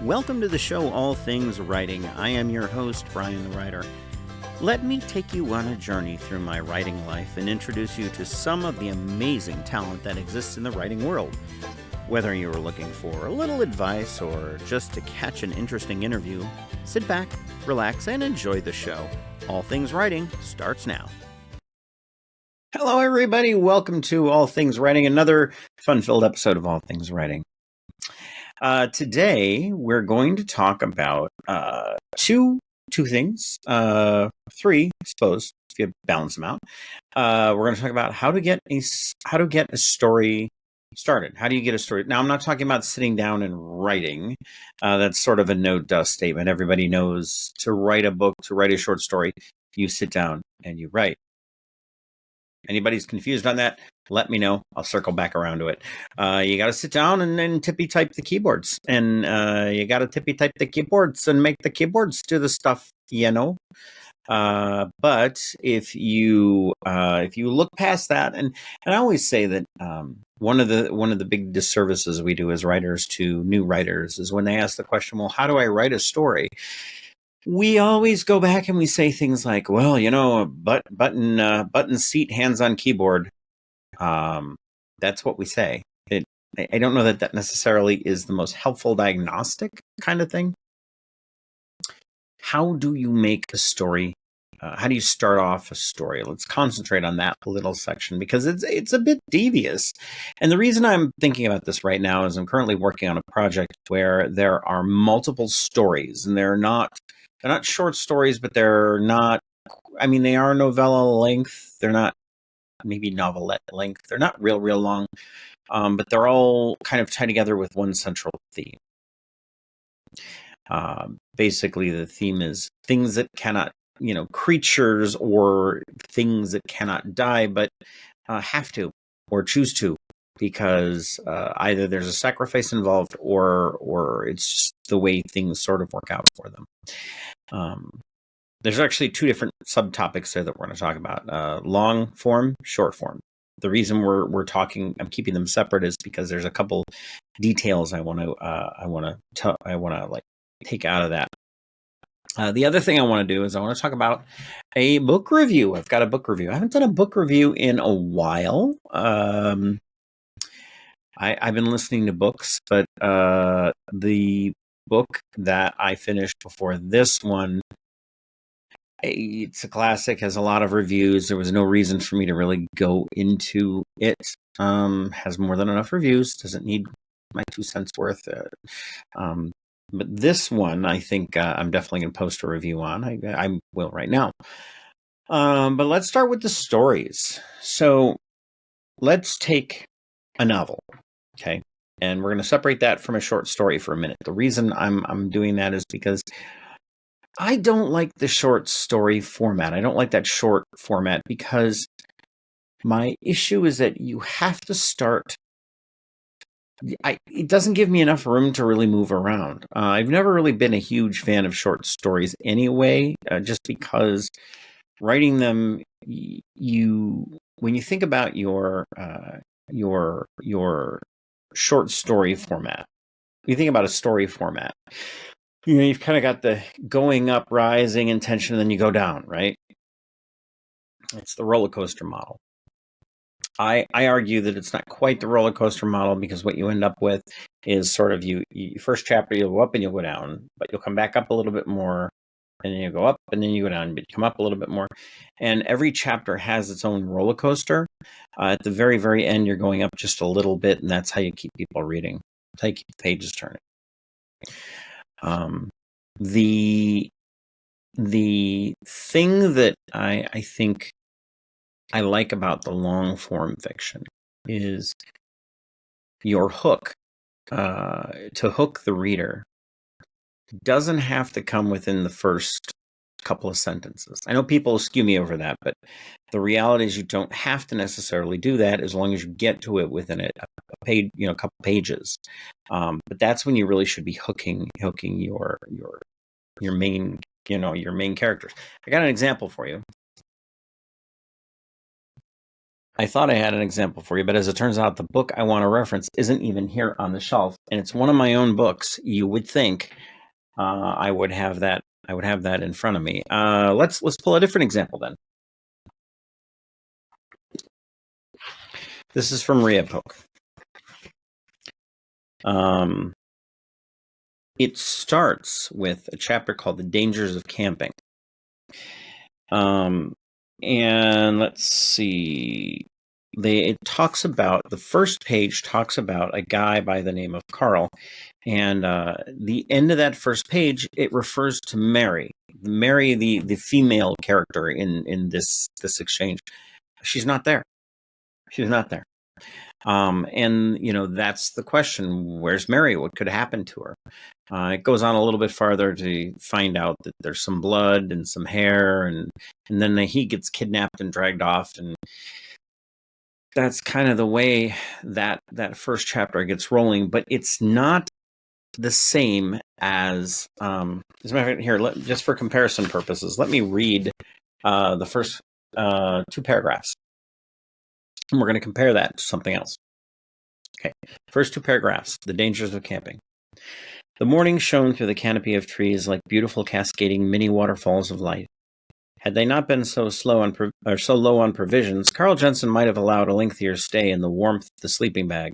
Welcome to the show, All Things Writing. I am your host, Brian the Writer. Let me take you on a journey through my writing life and introduce you to some of the amazing talent that exists in the writing world. Whether you are looking for a little advice or just to catch an interesting interview, sit back, relax, and enjoy the show. All Things Writing starts now. Hello, everybody. Welcome to All Things Writing, another fun-filled episode of All Things Writing. Today, we're going to talk about two things, three, I suppose, if you balance them out. We're going to talk about how to get a story started. How do you get a story? Now, I'm not talking about sitting down and writing. That's sort of a no-dust statement. Everybody knows to write a book, to write a short story, you sit down and you write. Anybody's confused on that, let me know. I'll circle back around to it. You got to sit down and then tippy type the keyboards. And you got to tippy type the keyboards and make the keyboards do the stuff, you know. But if you look past that, and I always say that one of the big disservices we do as writers to new writers is when they ask the question, well, how do I write a story? We always go back and we say things like, well, you know, button seat, hands on keyboard. That's what we say. I don't know that necessarily is the most helpful diagnostic kind of thing. How do you make a story? How do you start off a story? Let's concentrate on that little section because it's a bit devious. And the reason I'm thinking about this right now is I'm currently working on a project where there are multiple stories, and they're not short stories, but they're not, I mean, they are novella length. They're not maybe novelette length. They're not real long, but they're all kind of tied together with one central theme. Basically, the theme is things that cannot, creatures or things that cannot die, but have to or choose to, because either there's a sacrifice involved or it's just the way things sort of work out for them. There's actually two different subtopics there that we're going to talk about: long form, short form. The reason I'm keeping them separate is because there's a couple details I want to take out of that. The other thing I want to do is I want to talk about a book review. I've got a book review. I haven't done a book review in a while. I've been listening to books, but the book that I finished before this one, it's a classic, has a lot of reviews. There was no reason for me to really go into it. Has more than enough reviews. Doesn't need my 2 cents worth. But this one, I think I'm definitely going to post a review on. I will right now. But let's start with the stories. So let's take a novel, okay? And we're going to separate that from a short story for a minute. The reason I'm doing that is because I don't like the short story format. I don't like that short format because my issue is that you have to start. It doesn't give me enough room to really move around. I've never really been a huge fan of short stories anyway, just because writing them, when you think about your short story format, you think about a story format. You've kind of got the going up, rising, and tension, and then you go down, right? It's the roller coaster model. I argue that it's not quite the roller coaster model, because what you end up with is sort of you first chapter, you'll go up and you'll go down, but you'll come back up a little bit more, and then you go up and then you go down, but you come up a little bit more. And every chapter has its own roller coaster. At the very, very end, you're going up just a little bit, and that's how you keep people reading. That's how you keep the pages turning. The thing that I think I like about the long form fiction is your hook. To hook the reader doesn't have to come within the first couple of sentences. I know people skew me over that, but the reality is you don't have to necessarily do that as long as you get to it within a page, a couple pages. But that's when you really should be hooking your main, your main characters. I got an example for you. I thought I had an example for you, but as it turns out, the book I want to reference isn't even here on the shelf, and it's one of my own books. You would think I would have that. I would have that in front of me. Let's pull a different example then. This is from Reapoke. It starts with a chapter called "The Dangers of Camping." And let's see. It talks about, the first page talks about a guy by the name of Carl, and the end of that first page, it refers to Mary, the female character in this exchange. She's not there. She's not there. And that's the question: where's Mary? What could happen to her? It goes on a little bit farther to find out that there's some blood and some hair, and then he gets kidnapped and dragged off, and that's kind of the way that first chapter gets rolling. But it's not the same as a matter of fact, here, just for comparison purposes, let me read the first 2 paragraphs, and we're going to compare that to something else. Okay, first 2 paragraphs: the dangers of camping. The morning shone through the canopy of trees like beautiful cascading mini waterfalls of light. Had they not been so low on provisions, Carl Jensen might have allowed a lengthier stay in the warmth of the sleeping bag.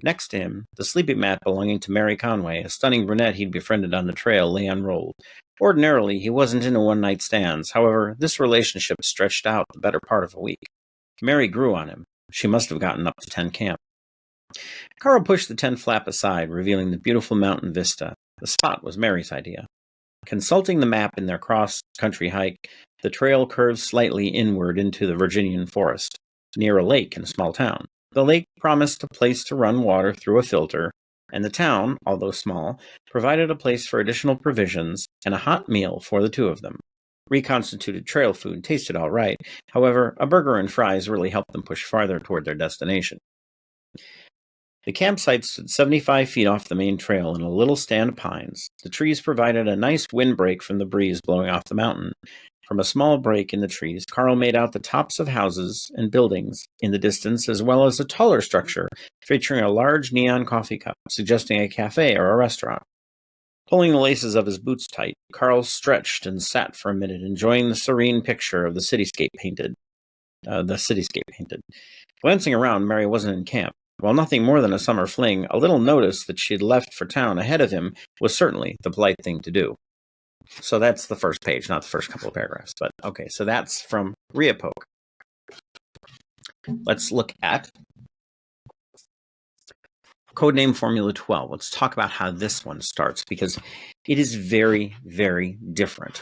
Next to him, the sleeping mat belonging to Mary Conway, a stunning brunette he'd befriended on the trail, lay unrolled. Ordinarily, he wasn't into one-night stands. However, this relationship stretched out the better part of a week. Mary grew on him. She must have gotten up to 10 camp. Carl pushed the tent flap aside, revealing the beautiful mountain vista. The spot was Mary's idea. Consulting the map in their cross-country hike, the trail curved slightly inward into the Virginian forest, near a lake in a small town. The lake promised a place to run water through a filter, and the town, although small, provided a place for additional provisions and a hot meal for the 2 of them. Reconstituted trail food tasted all right. However, a burger and fries really helped them push farther toward their destination. The campsite stood 75 feet off the main trail in a little stand of pines. The trees provided a nice windbreak from the breeze blowing off the mountain. From a small break in the trees, Carl made out the tops of houses and buildings in the distance, as well as a taller structure featuring a large neon coffee cup, suggesting a cafe or a restaurant. Pulling the laces of his boots tight, Carl stretched and sat for a minute, enjoying the serene picture of the cityscape painted. Glancing around, Mary wasn't in camp. While nothing more than a summer fling, a little notice that she'd left for town ahead of him was certainly the polite thing to do. So that's the first page, not the first couple of paragraphs. But okay, so that's from Reapoke. Let's look at Codename Formula 12. Let's talk about how this one starts, because it is very, very different.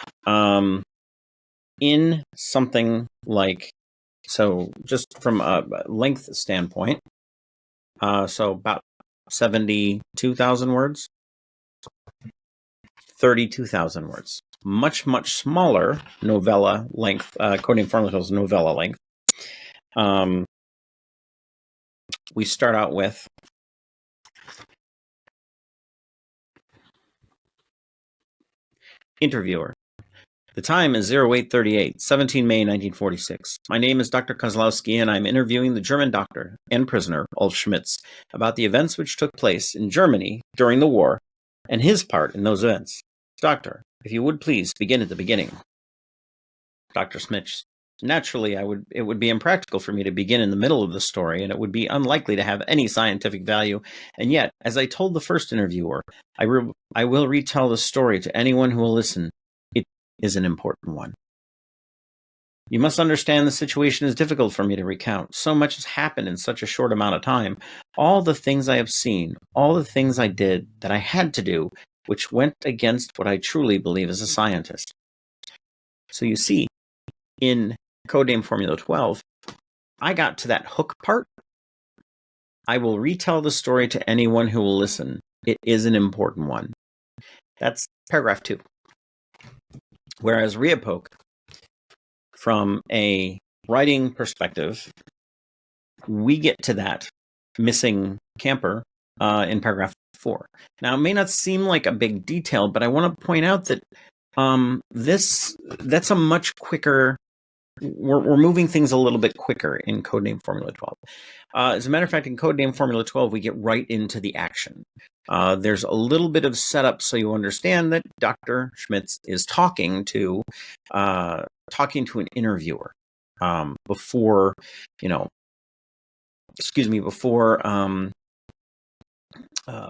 In something like, so just from a length standpoint, so about 72,000 words, 32,000 words. Much, much smaller novella length, Codename Formula 12's novella length. We start out with interviewer. The time is 0838, 17 May 1946. My name is Dr. Kozlowski, and I'm interviewing the German doctor and prisoner, Ulf Schmitz, about the events which took place in Germany during the war and his part in those events. Doctor, if you would please begin at the beginning. Dr. Schmitz, naturally, it would be impractical for me to begin in the middle of the story, and it would be unlikely to have any scientific value. And yet, as I told the first interviewer, I will retell the story to anyone who will listen. Is an important one. You must understand the situation is difficult for me to recount. So much has happened in such a short amount of time. All the things I have seen, all the things I did that I had to do, which went against what I truly believe as a scientist. So you see, in Codename Formula 12, I got to that hook part. I will retell the story to anyone who will listen. It is an important one. That's paragraph 2. Whereas Reapoke, from a writing perspective, we get to that missing camper in paragraph 4. Now, it may not seem like a big detail, but I want to point out that that's a much quicker we're moving things a little bit quicker in Codename Formula 12. As a matter of fact, in Codename Formula 12, we get right into the action. There's a little bit of setup so you understand that Dr. Schmitz is talking to an interviewer before,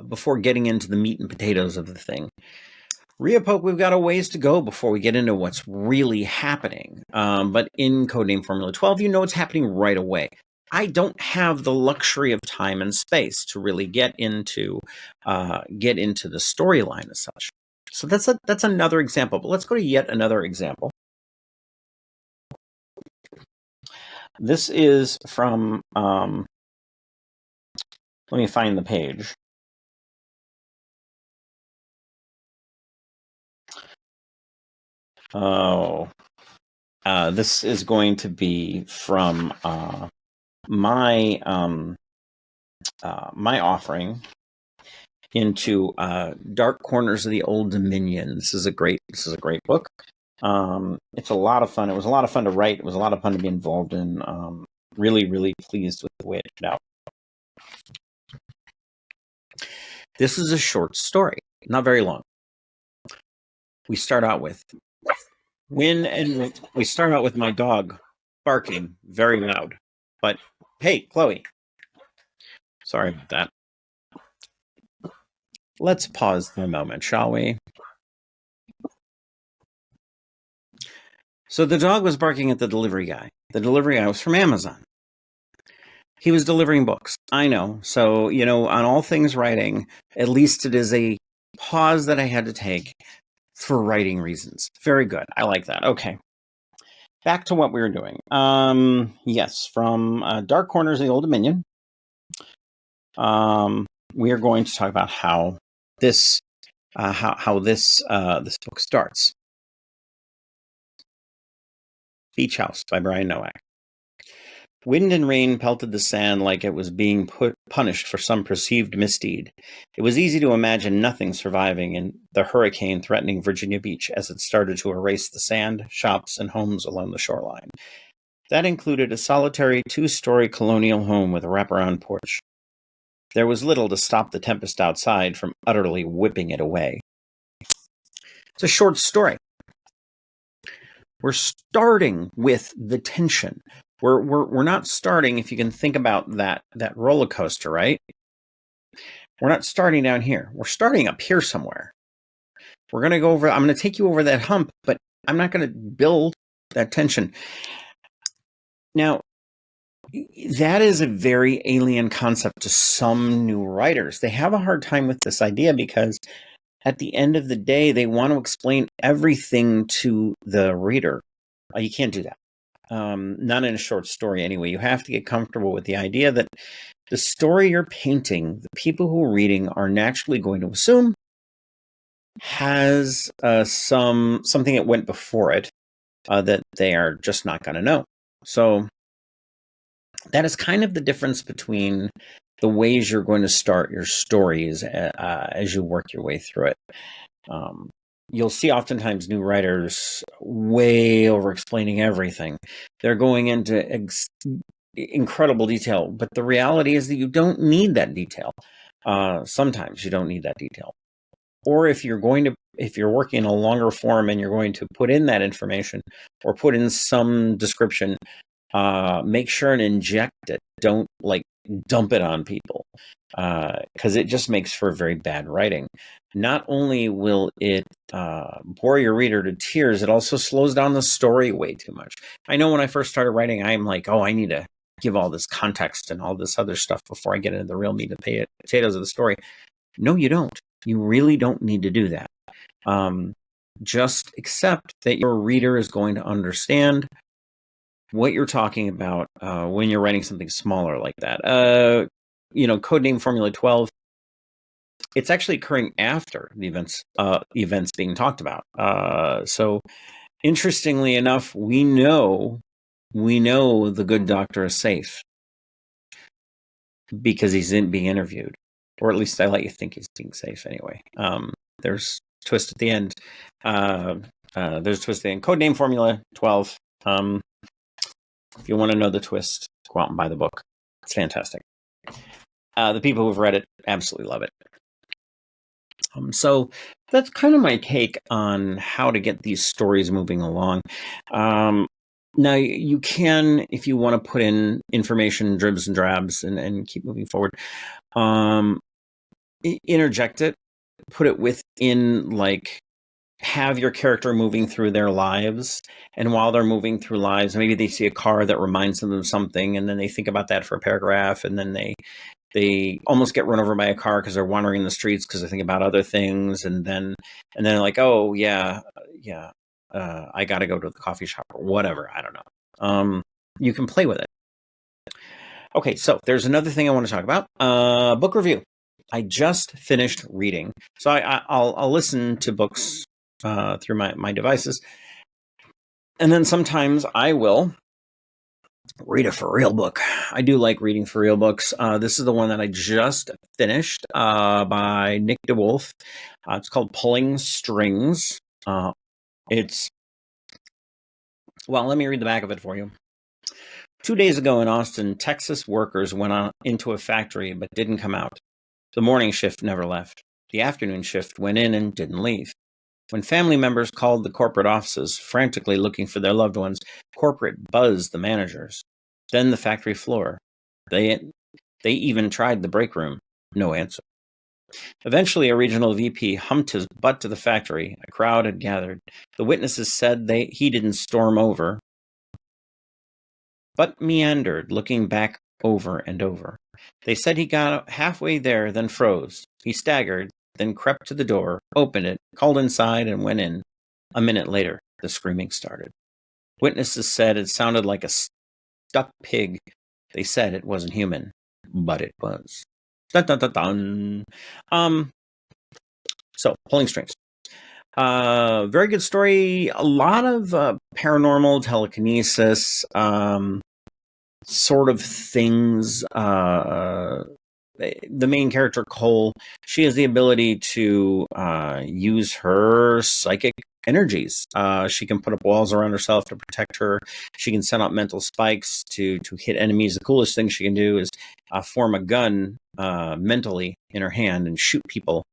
before getting into the meat and potatoes of the thing. Reapoke, we've got a ways to go before we get into what's really happening. But in Codename Formula 12, it's happening right away. I don't have the luxury of time and space to really get into the storyline as such. So that's another example. But let's go to yet another example. This is from. Let me find the page. Oh, this is going to be from my offering into Dark Corners of the Old Dominion. This is a great book. It's a lot of fun. It was a lot of fun to write. It was a lot of fun to be involved in. Really, really pleased with the way it turned out. This is a short story, not very long. We start out with my dog barking very loud. But hey, Chloe. Sorry about that. Let's pause for a moment, shall we? So the dog was barking at the delivery guy. The delivery guy was from Amazon. He was delivering books. I know. So, on all things writing, at least it is a pause that I had to take for writing reasons. Very good. I like that. Okay. Back to what we were doing. Yes, from Dark Corners of the Old Dominion. We are going to talk about how this book starts. Beach House by Brian Nowak. Wind and rain pelted the sand like it was being punished for some perceived misdeed. It was easy to imagine nothing surviving in the hurricane threatening Virginia Beach as it started to erase the sand, shops, and homes along the shoreline. That included a solitary 2-story colonial home with a wraparound porch. There was little to stop the tempest outside from utterly whipping it away. It's a short story. We're starting with the tension. We're not starting, if you can think about that roller coaster, right? We're not starting down here. We're starting up here somewhere. I'm going to take you over that hump, but I'm not going to build that tension. Now, that is a very alien concept to some new writers. They have a hard time with this idea because at the end of the day, they want to explain everything to the reader. You can't do that. Not in a short story anyway. You have to get comfortable with the idea that the story you're painting, the people who are reading are naturally going to assume has something that went before it that they are just not going to know. So that is kind of the difference between the ways you're going to start your stories as you work your way through it. You'll see oftentimes new writers way over-explaining everything. They're going into incredible detail, but the reality is that you don't need that detail. Sometimes you don't need that detail. Or if you're working in a longer form and you're going to put in that information or put in some description, make sure and inject it. Don't dump it on people, because it just makes for very bad writing. Not only will it bore your reader to tears, it also slows down the story way too much. I know when I first started writing, I'm like, I need to give all this context and all this other stuff before I get into the real meat and potatoes of the story. No, you don't. You really don't need to do that. Just accept that your reader is going to understand what you're talking about when you're writing something smaller like that. Codename Formula 12, it's actually occurring after the events being talked about. So interestingly enough, we know the good doctor is safe because he's being interviewed, or at least I let you think he's being safe anyway. There's a twist at the end. There's a twist at the end. Codename Formula 12. If you want to know the twist, go out and buy the book. It's fantastic. The people who've read it absolutely love it. So that's kind of my take on how to get these stories moving along. Now, you can, if you want to put in information, dribs and drabs, and keep moving forward, interject it, put it within, like, have your character moving through their lives. And while they're moving through lives, maybe they see a car that reminds them of something, and then they think about that for a paragraph, and then they almost get run over by a car because they're wandering the streets because they think about other things, and then they're like, oh yeah, I got to go to the coffee shop or whatever. I don't know. You can play with it. Okay, so there's another thing I want to talk about. Book review. I just finished reading, so I'll listen to books through my devices, and then sometimes I will read a for real book. I do like reading for real books. This is the one that I just finished by Nick Dewolf. It's called Pulling Strings. Well, let me read the back of it for you. 2 days ago in Austin, Texas workers went into a factory but didn't come out. The morning shift never left. The afternoon shift went in and didn't leave. When family members called the corporate offices, frantically looking for their loved ones, corporate buzzed the managers. Then the factory floor. They even tried the break room. No answer. Eventually, a regional VP humped his butt to the factory. A crowd had gathered. The witnesses said he didn't storm over, but meandered, looking back over and over. They said he got halfway there, then froze. He staggered, then crept to the door, opened it, called inside, and went in. A minute later, the screaming started. Witnesses said it sounded like a stuck pig. They said it wasn't human, but it was. Dun, dun, dun, dun. So, Pulling Strings. Very good story. A lot of paranormal telekinesis, sort of things. The main character, Cole, she has the ability to use her psychic energies. She can put up walls around herself to protect her. She can send out mental spikes to hit enemies. The coolest thing she can do is form a gun mentally in her hand and shoot people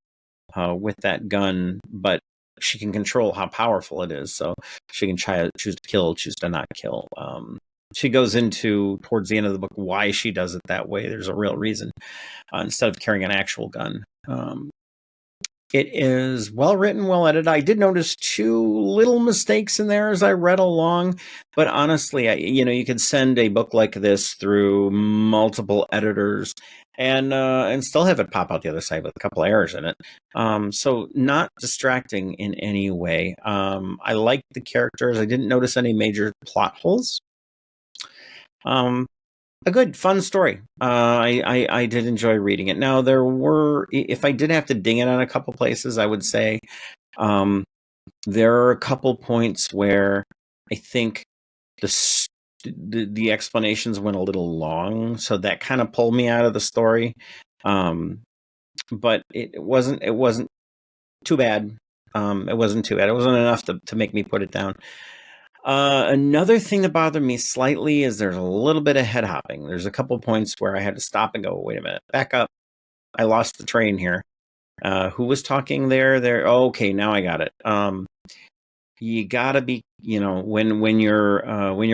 with that gun, but she can control how powerful it is. So she can choose to kill, choose to not kill. She goes into, towards the end of the book, why she does it that way. There's a real reason, instead of carrying an actual gun. It is well written, well edited. I did notice 2 little mistakes in there as I read along, but honestly, you could send a book like this through multiple editors and still have it pop out the other side with a couple of errors in it. So not distracting in any way. I liked the characters. I didn't notice any major plot holes. A good, fun story. I did enjoy reading it. Now, if I did have to ding it on a couple places, I would say there are a couple points where I think the explanations went a little long, so that kind of pulled me out of the story. But it wasn't too bad. It wasn't too bad. It wasn't enough to make me put it down. Another thing that bothered me slightly is there's a little bit of head hopping. There's a couple points where I had to stop and go, wait a minute, back up. I lost the train here. Who was talking there? Oh, okay, now I got it. You gotta be, when you're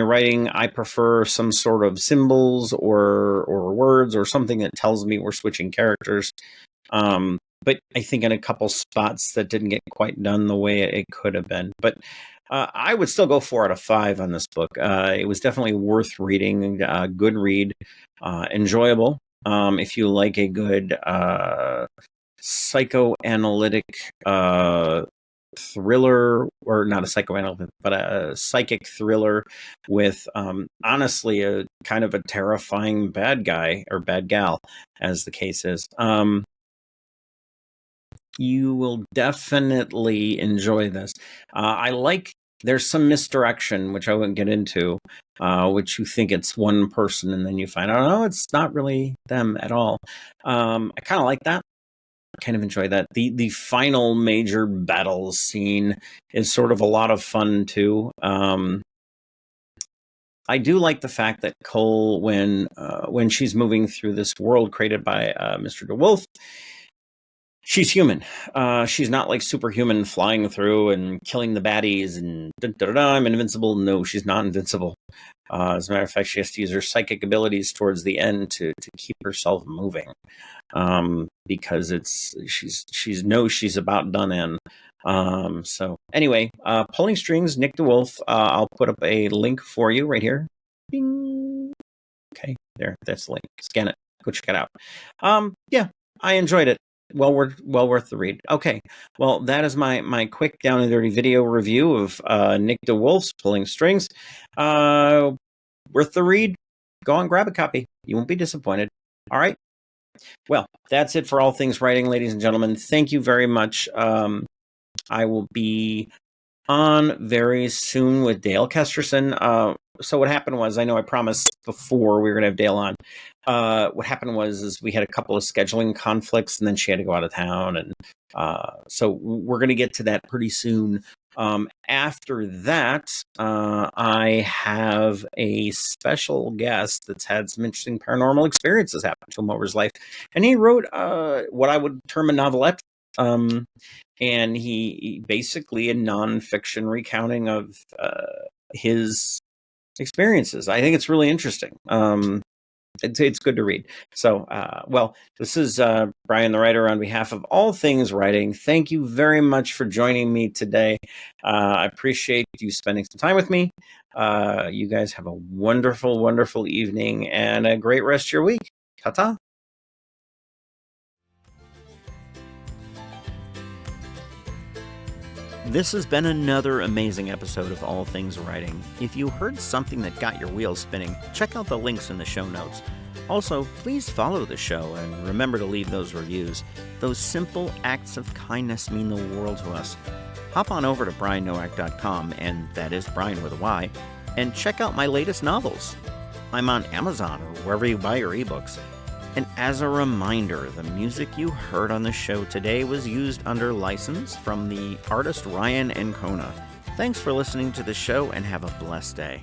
writing, I prefer some sort of symbols or words or something that tells me we're switching characters. But I think in a couple spots that didn't get quite done the way it could have been. But I would still go 4 out of 5 on this book. It was definitely worth reading. Good read, enjoyable. If you like a good psychoanalytic thriller, or not a psychoanalytic, but a psychic thriller with honestly a kind of a terrifying bad guy or bad gal, as the case is. You will definitely enjoy this. There's some misdirection, which I wouldn't get into, which you think it's one person and then you find out, oh, it's not really them at all. I kind of like that. I kind of enjoy that. The final major battle scene is sort of a lot of fun too. I do like the fact that Cole, when she's moving through this world created by Mr. DeWolf, she's human. She's not like superhuman flying through and killing the baddies and I'm invincible. No, she's not invincible. As a matter of fact, she has to use her psychic abilities towards the end to keep herself moving. Because she's knows she's about done in. So anyway, Pulling Strings, Nick Dewolf. I'll put up a link for you right here. Bing. Okay, there. That's the link. Scan it. Go check it out. Yeah, I enjoyed it. Well worth the read. Okay, well, that is my quick down and dirty video review of Nick Dewolf's Pulling Strings. Worth the read. Go and grab a copy. You won't be disappointed. All right. Well, that's it for all things writing, ladies and gentlemen. Thank you very much. I will be on very soon with Dale Kesterson. So what happened was, I know I promised before we were going to have Dale on. What happened was we had a couple of scheduling conflicts, and then she had to go out of town, and so we're going to get to that pretty soon. After that, I have a special guest that's had some interesting paranormal experiences happen to him over his life, and he wrote what I would term a novelette. And he basically a nonfiction recounting of his experiences. I think it's really interesting. It's good to read. So, well, this is Brian the Writer on behalf of All Things Writing. Thank you very much for joining me today. I appreciate you spending some time with me. You guys have a wonderful, wonderful evening and a great rest of your week. Ta-ta. This has been another amazing episode of All Things Writing. If you heard something that got your wheels spinning, check out the links in the show notes. Also, please follow the show and remember to leave those reviews. Those simple acts of kindness mean the world to us. Hop on over to briannowak.com, and that is Brian with a Y, and check out my latest novels. I'm on Amazon or wherever you buy your ebooks. And as a reminder, the music you heard on the show today was used under license from the artist Ryan Encona. Thanks for listening to the show and have a blessed day.